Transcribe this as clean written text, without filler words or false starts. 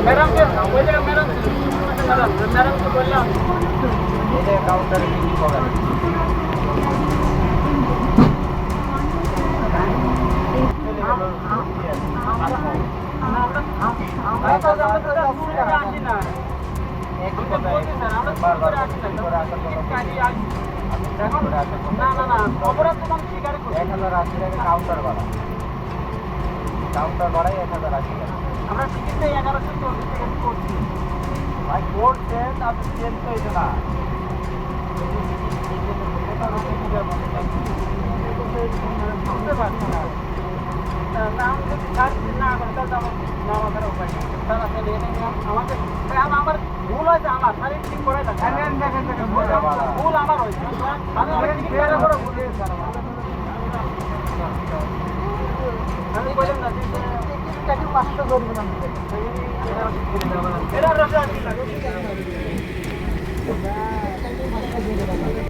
ম্যাডামকে ওই জায়গায় ম্যাডাম ম্যাডামকে বললাম এই জায়গায় কাউন্টারে বিক্রি করেন। কাউন্টার ভাড়াই 1080 টাকা। আমরা টিকিটে 1140 টাকা করছি ভাই। করছেন আপনি চেঞ্জ তো হইছে না। বুঝতে পারছি না আমি যদি ছাড়ছি না করে তাহলে আমার নাম আসার উপায় নেই। তাহলে আসলে আমাকে আমার ভুল হয়েছে, আমার তাহলে ঠিক করে ভুল আমার হয়েছে। আমি টিকিট কাটার পরে ভুল হয়েছে। আমি বললাম না টিকিট কাটি 500 করবেন। এরা রসে আসি লাগে।